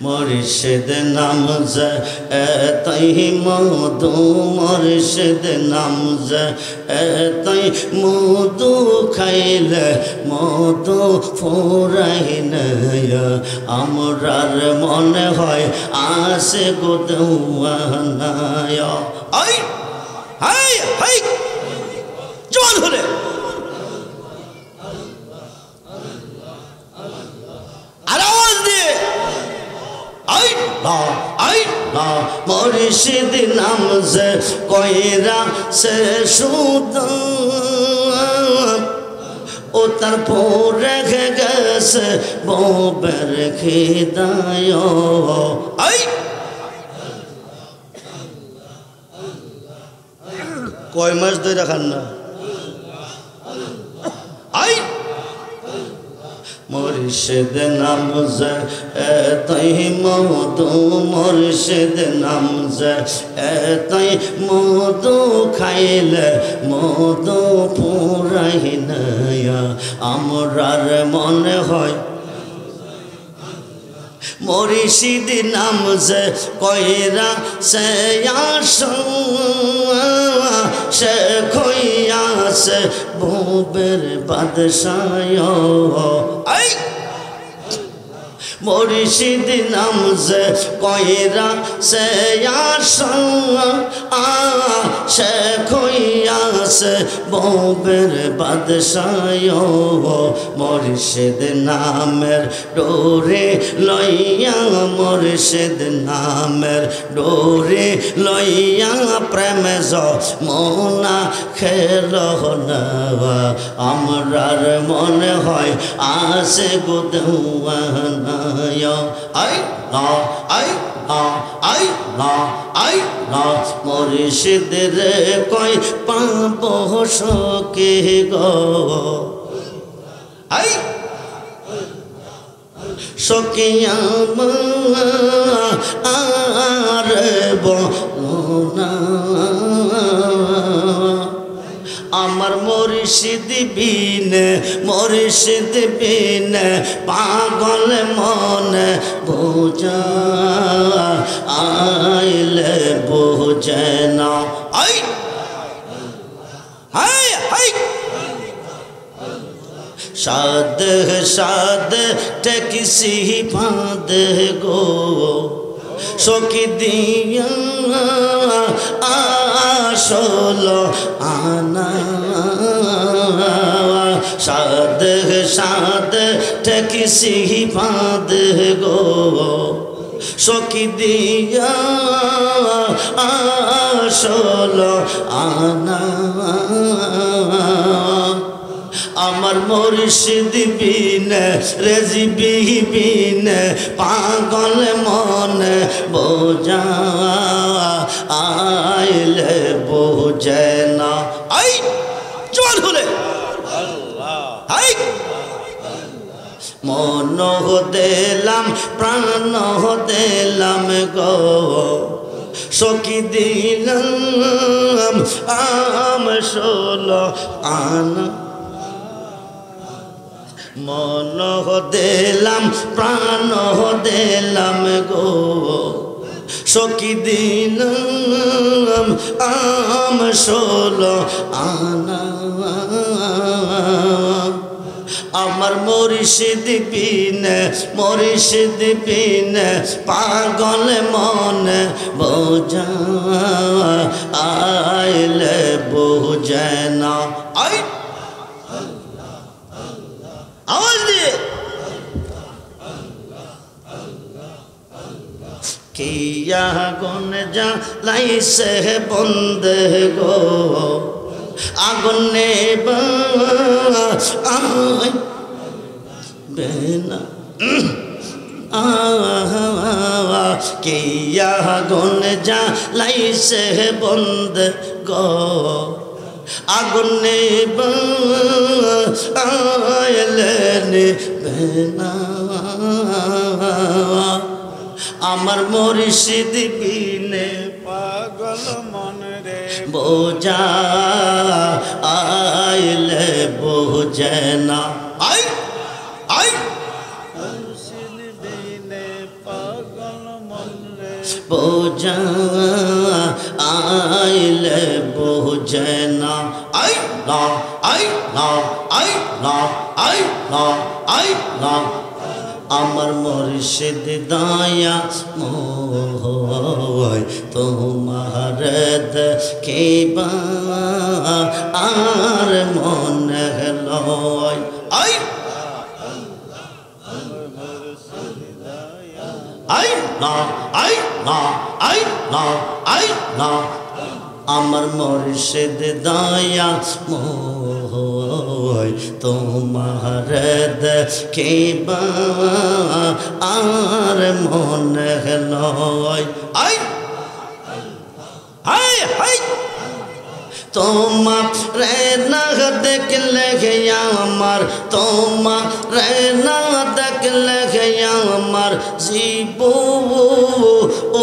মুর্শিদ নাম যে এতই মধু মুর্শিদ নাম যে এতই মধু খাইলে মধু ফুরাই না আমরার মনে হয় আসে গো দেওয়ানায় আই হাই হাই জোয়ান হলে আওয়াজ দিয়ে আই না মুর্শিদ নাম যে কইরা সে সুদ ও তারপর রেখে গেছে ববের খিদায় আই কয় মাস ধরে খান না আই মুর্শিদ নাম যে এতই মধু মুর্শিদ নাম যে এতই মধু খাইলে মধু পুরাই না আমরার মনে হয় মুর্শিদ নাম যে কইরা সে সে খইয়াছে ববের বাদশায় আই মুর্শিদ নাম যে কইরা সে সে খইয়াছে ববের বাদশায় মুর্শিদ নামের ডোরে লইয়া মুর্শিদ নামের ডোরে লইয়া প্রেম মনা খেল না আমরার মনে হয় আসে গো দেওয়ানা আই না আই না আই না আই না মুর্শিদ রে কই পাবো সকে গো আই সকিয়া আর বলনা আমার মুর্শিদ বিনে পাগল মনে বোঝা আইলে বোঝে না I high high Saad Saad taxi ফাঁদ গো সকি দিয়া আসল আনা সাদ সাদ ট্যাক্সি ফাঁদ গো সকি দিয়া আসল আনা আমার মুর্শিদ বিনে রেজিবি বিনে পাগল মনে বোঝা আইলে বোঝে না আই জোয়ান হলে আই মন দিলাম প্রাণ দিলাম গো সকি দিলাম আম ষোল আনা মন দিলাম প্রাণ দিলাম গো সকি দিলাম আম ষোল আনা আমার মুর্শিদ বিনে পাগল মনে বোঝা আইলে বোঝে না আই আওয়াজ দিয়ে কিয়া গুন যা লাইছে বন্ধ গো আগুনে বেনা কিয়া গুন যা লাইছে বন্ধ গো আগুনে আইলেনে বেনা আমার মুর্শিদ বিনে পাগল মন রে বোঝা আইলে বোঝে না আই আই মুর্শিদ বিনে পাগল বোঝা আইলে বোঝে না আই না আই না আই না আই না আই না আমার মুর্শিদ দয়া মোয় তোমার দেখিবা আর মনে লয় আই আই না আই না আই না আই না আমার মুর্শিদ দয়া মোয় তোমার দেখিবা আর মনে লয় আই আই আই তোমার না দেখলে আমার তোমার না দেখলে আমার জীব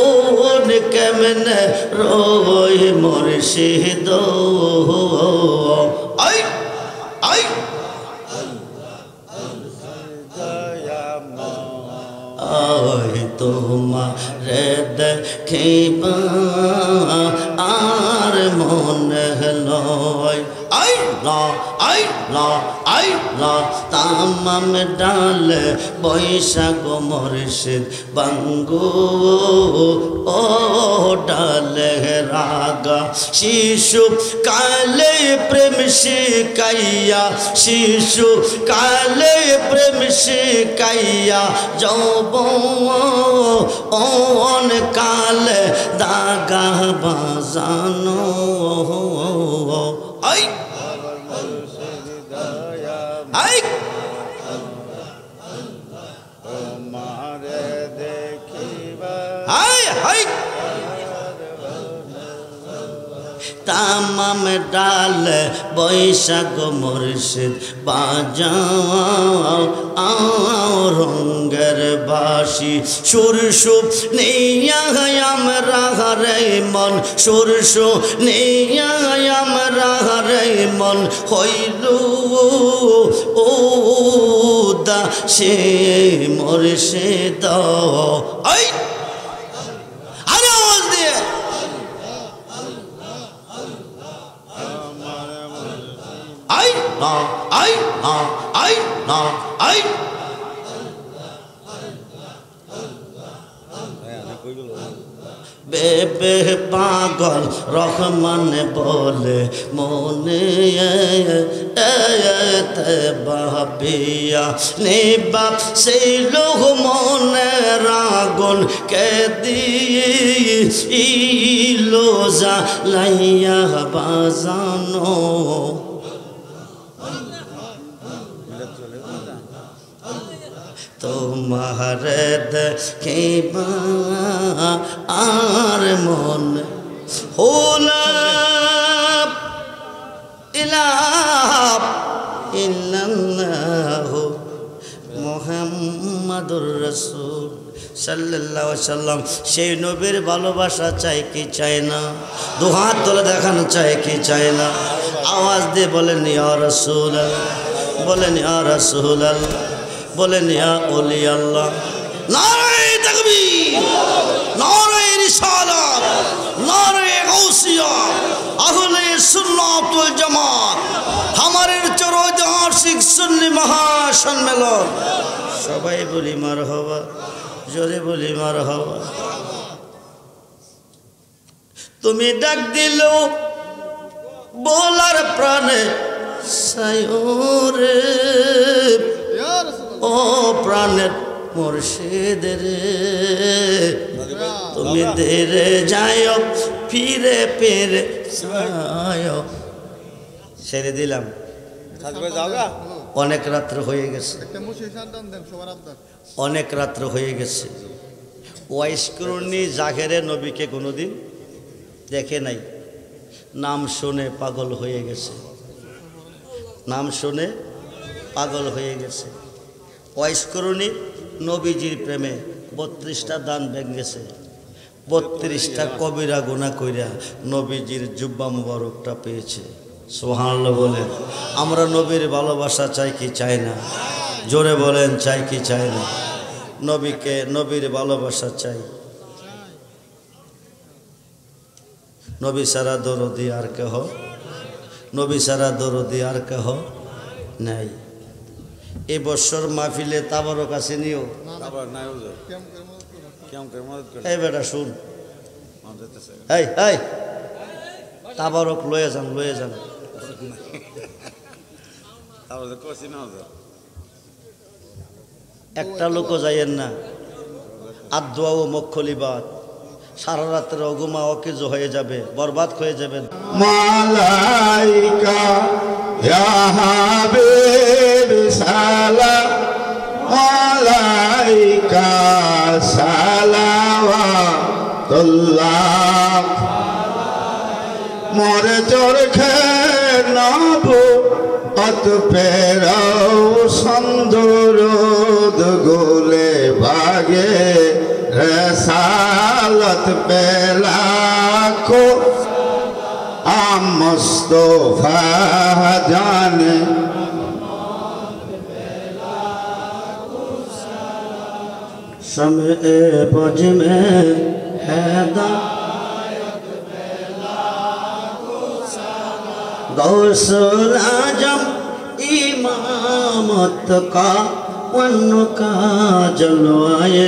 ওন কেমনে রই মুর্শিদ আই আই আই তোমার দেখিবা আর মনে লয় আই না আই না আই না তামাম ডাল বৈশাখ মুর্শিদ বাঙ্গু ও ডালে রাগা শিশু কালে প্রেম শিকাইয়া শিশু কালে প্রেম শিকাইয়া যৌবন কালে দাগা বাজানো আই আই আই আই তামাম ডাল বৈশাখ মুর্শিদ বাজাও রঙ্গের বাসি সুরসু নিয়া আমরা রে মন সুরসু নিয়া আমরা রে মন হইল ও দা সে মুর্শিদ আই আরে আওয়াজ দিয়ে আই না আই না আই না আই বেবে পাগল রহমান বলে মনে ভাবিয়া নিবা সেই লোক মনে রাগুন কে দিলো জ্বালাইয়া বাজানো তোমার দেখিবা আর মনে হোলা ইলাহ ইল্লাল্লাহু মুহাম্মাদুর রাসূল সাল্লাল্লাহু আলাইহি সাল্লাম সেই নবীর ভালোবাসা চাই কি চাই না দু হাত তুলে দেখানো চাই কি চাই না আওয়াজ দিয়ে বলেন ইয়া রাসূলুল্লাহ বলেন ইয়া রাসূলুল্লাহ বলেন ইয়া ওলি আল্লাহ নারে তাকবীর নারে রিসালাত নারে গাউসিয়া আহলে সুন্নাত ওয়াল জামাত আমাদের চরৈতিহাসিক সুন্নি মহাসম্মেলন সবাই বলি মারহাবা জোরে বলি মারহাবা তুমি ডাক দিলো বলার প্রাণে সায়রে ও প্রাণের মুর্শিদ রে তুমি দেরে যাও ফিরে ফিরে যাও ছেড়ে দিলাম অনেক রাত্র হয়ে গেছে অনেক রাত্র হয়ে গেছে ওয়াইসকরণী জাহেরে নবীকে কোনোদিন দেখে নাই নাম শুনে পাগল হয়ে গেছে নাম শুনে পাগল হয়ে গেছে ওয়াইসকরণী নবীজির প্রেমে 32টা দান ভেঙেছে 32টা কবিরা গুনাহ কইরা নবীজির জুব্বা মুবারকটা পেয়েছে সুবহানাল্লাহ বলেন আমরা নবীর ভালোবাসা চাই কি চাই না জোরে বলেন চাই কি চাই না নবীকে নবীর ভালোবাসা চাই নবী সারা দরদি আর কেহ, নবী সারা দরদি আর কেহ নাই। এ বছর মাহফিলে তাবারক আছে নিও। এই বেটা শুন, এই এই তাবারক লয়ে যান, লয়ে যান। একটা লোকও যাইয়েন না। আদোয়া ও মক্ষলিবাদ সারা রাত্রে অগুমা অকেজ হয়ে যাবে, বরবাদ হয়ে যাবেন। মালাইকা ইয়া হাবিব সালাম মালাইকা সালাওয়াতুল্লাহ মোরে চরখে নবু অত পেরাও সন্দরুদ গোলে ভাগে रसालत पेलाको मुस्तफा जाने शम्ए बज में हैदा गौसुल आजम इमामत का उनका जलवाए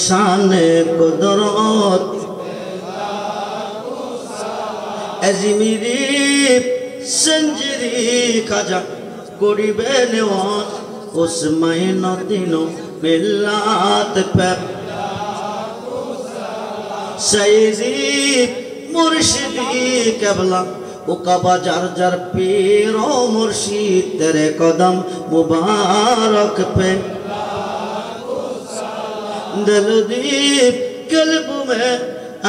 शाने कुदरत अजमीरी संजरी खाजा करिबे नेवाज उस महीना दिनों मिलात पे सईदी मुर्शिदी केबला उकाबा जार जार पीरो मुर्शिद तेरे कदम मुबारक पे दिलदीप कल्ब में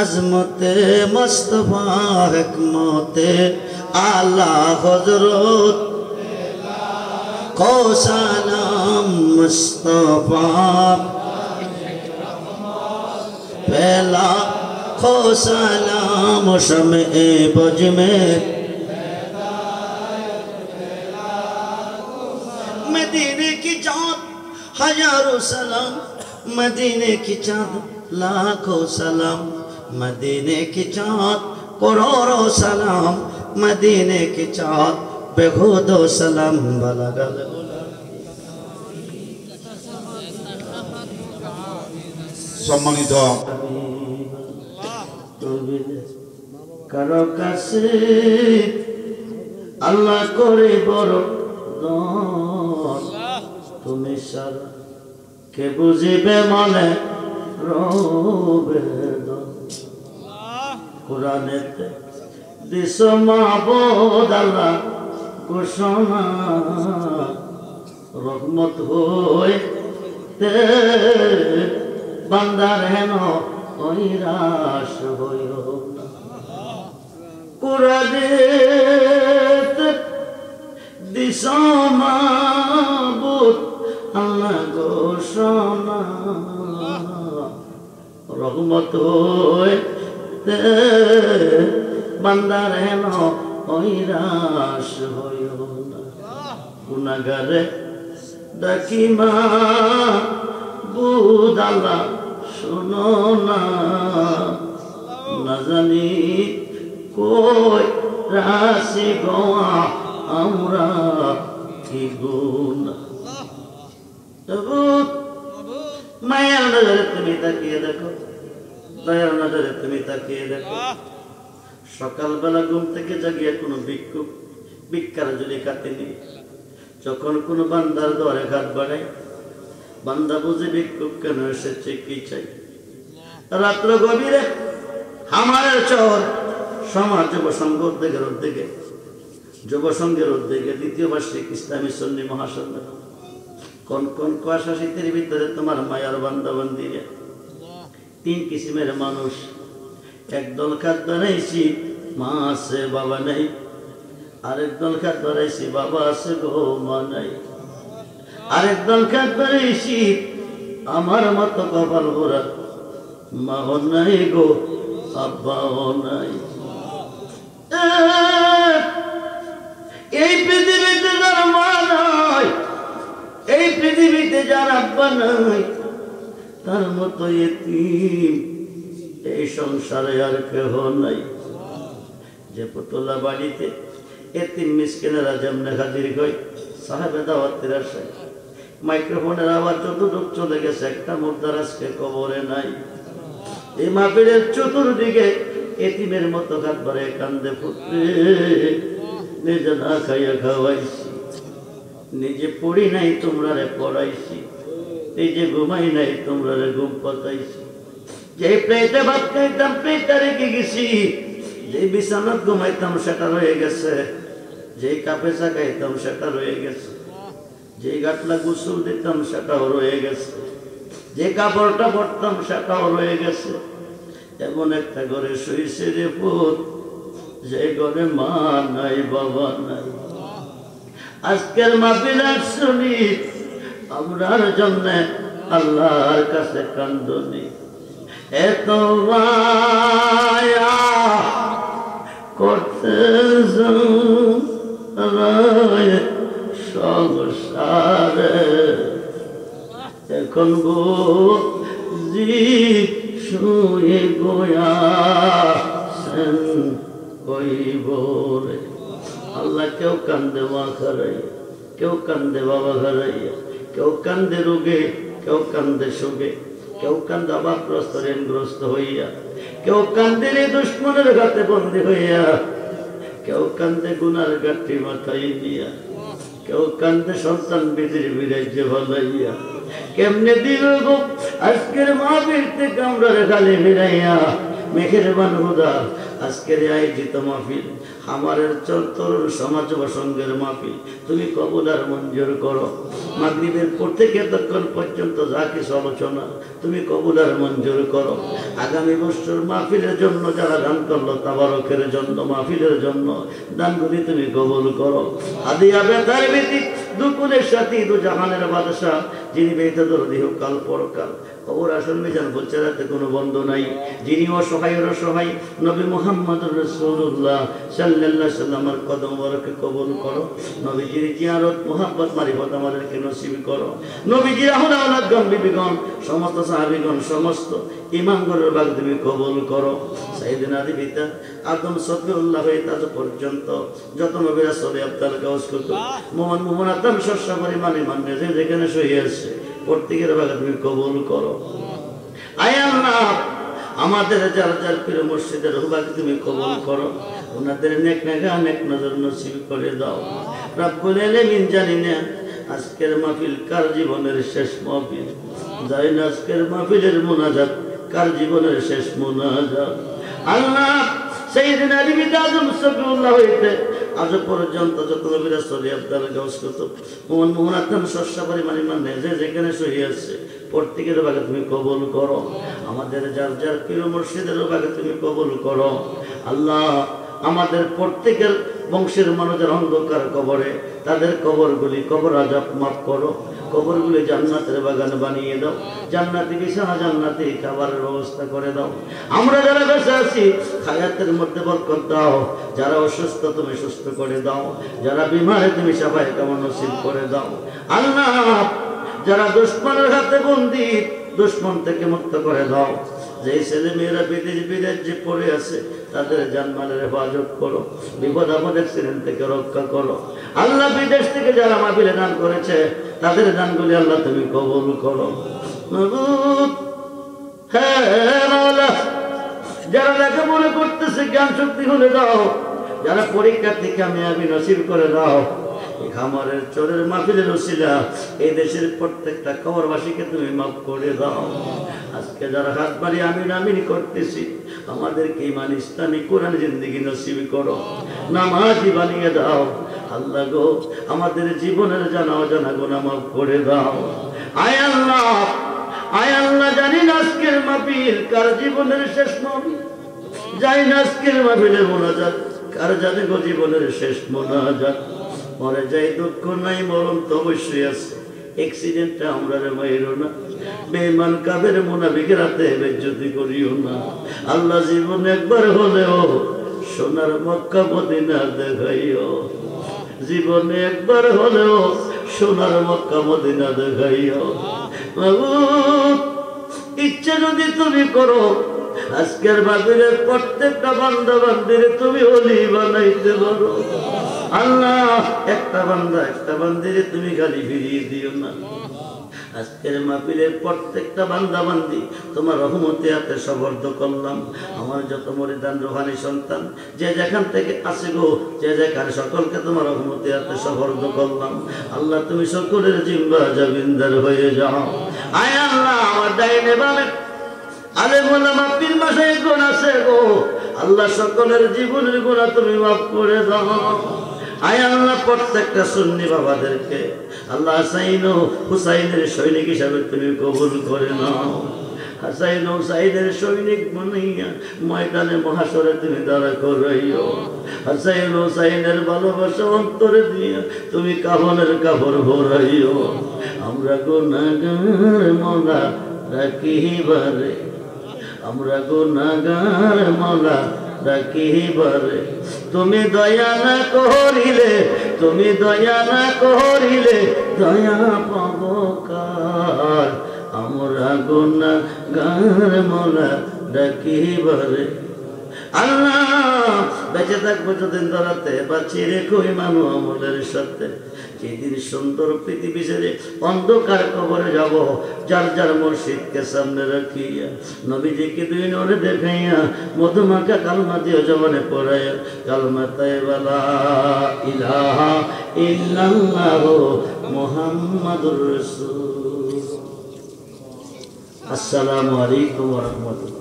अजमते मुस्तफा हिकमते आला हजरत को सलाम मुस्तफा पहला को सलाम शम्ए बज में मदीने की चाँद हजारों सलाम मदीने की चाँद लाखों सलाम मदीने की चाँद करोड़ों सलाम मदीने की चाँद बेखुदो सलाम बलगल सम्मानित কারো কাছে আল্লাহ করে বড় তুমি সারা কে বুঝিবে মনে রবে কোরআনেতে দিস মাহবুব আল্লাহ ঘোষণা রহমত হইতে বান্দার হেন ঐরাস হইও না কোরআনেতে দিস মাহবুব আল্লাহ ঘোষণা রহমত হইতে বান্দার হেন ঐরাস হইও না গুনাহগারে ডাকি মাহবুব আল্লাহ শোনো না না জানি কই রাশি গোয়া আমরা কি গুনাহ মায়ের নজরে তুমি তাকিয়ে দেখো দয়ার নজরে তুমি তাকিয়ে দেখো সকালবেলা ঘুম থেকে জাগিয়ে কোনো ভিক্ষার যদি কাটেনি যখন কোনো বান্দার দরে ঘাট বাড়ায় বান্দা বুঝে ভিক্ষুক কেন এসেছে কি চাই রাত্র গভীরে হামারের চর সমাজ যুব সংঘের উদ্যোগে দ্বিতীয় বার্ষিক ইসলামী সুন্নি মহাসম্মেলন কোন কোন কুয়াশা শীতের ভিতরে তোমার মায়ার বান্দা বান্দিরে তিন কিসিমের মানুষ একদল খাত বানাইছি মা আছে বাবা নাই আরেক দল খাত বানাইছি বাবা আছে গো মা নাই আরেক দল খাত বানাইছি আমার মতো কপাল ভরা মাও নাই গো আব্বাও নাই এই পৃথিবীতে যার মা নাই এই পৃথিবীতে যার আব্বা নাই তার মতো এতিম এই সংসারে আর কেহ নাই যে পুতুলা বাড়িতে এতিম মিসকিনেরা যেমনে হাজির হয় সাহেবে দাওয়াতের আশায় মাইক্রোফোনের আওয়াজ যতটুক চলে গেছে একটা মুর্দার আজকে কবরে নাই। এই মাহফিলের চতুর্দিকে এতিমের মতো হাত ভরে কান্দে পুত্রে নিজে না খাইয়া খাওয়াইছি, নিজে পড়ি নাই তোমরা রে পড়াইছি, নিজে ঘুমাই নাই তোমরা রে ঘুম পাতাইছি। যে প্লেটে ভাত খাইতাম প্লেটটা রেখে গেছি, যে বিছানাত ঘুমাইতাম সেটা রয়ে গেছে, যে কাপে চা খাইতাম সেটা রয়ে গেছে, যে গাটলা গোসল দিতাম সেটাও রয়ে গেছে, যে কাপড়টা পরতাম সেটাও রয়ে গেছে। এমন একটা ঘরে শুয়েছে রে পুত, যে ঘরে মা নাই বাবা নাই। আজকের মাহফিল শুনি আমরার জন্য আল্লাহর কাছে কান্দনি। এত মায়া করতে সংসারে এখন বুঝি শুয়ে গোয়াছেন কইব রে। আল্লাহ কেউ কান্দে মা হারাইয়া, কেউ কান্দে বাবা হারাইয়া, কেউ কান্দে রোগে, কেউ কান্দে শোকে, কেউ কান্দে আবাদগ্রস্ত ঋণগ্রস্ত হইয়া, কেউ কান্দে রে দুশ্মনের ঘাতে বন্দী হইয়া, কেউ কান্দে গুনার গাঠি মাথায় দিয়া, কেউ কান্দে সন্তান বিধির বিরাজ্যে ভালাইয়া। কেমনে দিল গো আজকের মাহফিল থেকে আমরা খালি ফিরাইয়া। মেঘের বানহুদা আজকের আয়োজিত মাহফিল আমার তরুণ সমাজ বা সঙ্গের মাহফিল তুমি কবুল আর মঞ্জুর করো। মাগরিবের পর থেকে এতক্ষণ পর্যন্ত যা কিছু আলোচনা তুমি কবুল আর মঞ্জুর করো। আগামী বছর মাহফিলের জন্য যারা দান করলো তাবারকের জন্য মাহফিলের জন্য দানগুলি তুমি কবুল করো। হাদিয়া বেতার ব্যতীত দুকুলের সাথে দু জাহানের বাদশা যিনি বেঁচে দরদি হোক কাল পরকাল খবর আসল মিজান বচ্চারাতে কোনো বন্ধ নাই, যিনি অসহায়ের অসহায় নবী মুহাম্মদ রাসূলুল্লাহ সাল্লাল্লাহু আলাইহি সাল্লামের কদম মুবারকে কবুল করো। নবীজির জিয়ারত মুহাব্বত মারিফত আমাদেরকে নসিব করো। নবীজির আহলাউলাদ গণ বিবিগণ সমস্ত সাহাবীগণ সমস্ত ইমামগণের ভাগ তুমি কবুল করো। সাইয়েদনা পিতা আদম সফিউল্লাহ হইতে আজ পর্যন্ত যত নবী রাসূল আব্দুল গাউস কুতুব মোহাম্মদ মুহাম্মদ শস্য পরিমাণে মানে যে যেখানে শুয়ে আছে প্রত্যেকের ভাগে তুমি কবুল করো। আয় আল্লাহ আমাদের যার যার প্রিয় মসজিদের ভাগে তুমি কবুল করো। ওনাদের নেক নেগা নেক নজর নসিব করে দাও। রব্বুল আলামিন জানি না আজকের মাহফিল কার জীবনের শেষ মাহফিল, জানি না আজকের মাহফিলের মুনাজাত কার জীবনের শেষ মুনাজাত। আল্লাহ সাইয়েদনা আলী বিন আজম সফিউল্লাহ হইতে আজ পর্যন্ত যত নবী রাসূল আব্দুল গাউস কুতুব মুহাম্মদ শস্য পরিমাণে মানে যে যেখানে শুয়ে আছে প্রত্যেকের ভাগে তুমি কবুল করো। আমাদের যার যার প্রিয় মুর্শিদের ভাগে তুমি কবুল করো। আল্লাহ আমাদের প্রত্যেকের বংশের মানুষের অন্ধকার কবরে তাদের কবরগুলি কবর আযাব মাফ করো। কবরগুলি জান্নাতের বাগান বানিয়ে দাও। জান্নাতি বিছানা জান্নাতি খাবারের ব্যবস্থা করে দাও। আমরা যারা বেঁচে আছি হায়াতের মধ্যে বরকত দাও। যারা অসুস্থ তুমি সুস্থ করে দাও। যারা বিমারে তুমি সাফায়ে কামান নসিব করে দাও। আল্লাহ যারা দুশমনের হাতে বন্দী দুশমন থেকে মুক্ত করে দাও। যে ছেলে মেয়েরা বিদেশে পড়ে আছে তাদের জানমালের হেফাজত করো। বিপদ আপদ অ্যাক্সিডেন্ট থেকে রক্ষা করো। আল্লাহ বিদেশ থেকে যারা মাহফিলে দান করেছে তাদের দানগুলি আল্লাহ তুমি কবুল করো। যারা লেখাপড়া করতেছে জ্ঞান শক্তি হলে দাও। যারা পরীক্ষার্থী কামিয়াবি নসিব করে দাও। খামারের চোরের মাহফিলের ওসিলা এই দেশের প্রত্যেকটা কবরবাসীকে তুমি মাফ করে দাও। আজকে যারা হাত বাড়ি আমিন আমিন করতেছি আমাদেরকে ঈমান ইসলামী কোরআন জিন্দেগি নসিব করো। নামাজি বানিয়ে দাও। আল্লাহ গো আমাদের জীবনের জানা অজানা গুনাহ মাফ করে দাও। আয় আল্লাহ জানি না আজকের মাহফিল কার জীবনের শেষ মাহফিল, জানি না আজকের মাহফিলের মোনাজাত কার জানে গো জীবনের শেষ মোনাজাত। মরে যাই দুঃখ নাই মরণ তো অবশ্যই আছে। অ্যাক্সিডেন্টটা আমরা রে মাইরো না। বেঈমান কাফের মুনাফিকের হাতে বেজ্জতি করিও না। আল্লাহ জীবন একবার হলেও সোনার মক্কা মদিনা দেখাইও। জীবনে একবার হলেও সোনার মক্কা মদিনা দেখাইও। ইচ্ছে যদি তুমি করো আজকের বাবিলের প্রত্যেকটা বান্দা বান্দিরে তুমি ওলি বানাইতে পারো আল্লাহ। একটা বান্দা একটা বান্দিরে তুমি গালি ফিরিয়ে দিও না। আজকের মাহফিলের প্রত্যেকটা বান্দা বান্দি তোমার রহমতে হাতে সবর্দ করলাম। আমার যত মরিদান রুহানি সন্তান যে যেখান থেকে আসে গো, যে যেখানে সকলকে তোমার রহমতে হাতে সবর্দ করলাম। আল্লাহ তুমি সকলের জিম্বা জাবিন্দার হয়ে যাও। আয় আল্লাহ আমার ডাইনে বামে আলে মোলামা পীর মাশায়েখ গণ আছে গো, আল্লাহ সকলের জীবনের গুনাহ তুমি মাফ করে দাও। আয় আল্লাহ প্রত্যেকটা সুন্নি বাবাদেরকে আল্লাহ হাসাইন ও হুসাইনের সৈনিক হিসাবে তুমি কবুল করে নাও। হাসাইন ও হুসাইনের সৈনিক বানাইয়া ময়দানে মহাশরে তুমি দাঁড়া করাইও। হাসাইন ও হুসাইনের ভালোবাসা অন্তরে দিয়া তুমি কাফনের কাপড় ভরাইও। আমরা গুনাহগার মওলা রাখিবারে, আমরা গুনাহগার মওলা রাখিবারে, তুমি দয়া না করিলে, তুমি দয়া না করিলে দয়া পাব কার। আমরা গুনাহগার মওলা রাখিবারে। আল্লাহ বেঁচে থাকবো যতদিন ধরাতে বাঁচিয়ে রেখো ইমান ও আমলের সাথে। যেদিন সুন্দর পৃথিবী ছেড়ে অন্ধকার কবরে যাব, যার যার মুর্শিদকে সামনে রাখিয়া নবীজিকে দুই নরে দেখাইয়া মধুমাখা কালমা দিয়ে জবানে পড়াইয়া কালমা তাইবা লা ইলাহা ইল্লাল্লাহু মুহাম্মাদুর রাসূল। আসসালামু আলাইকুম ওয়া রাহমাতুল্লাহ।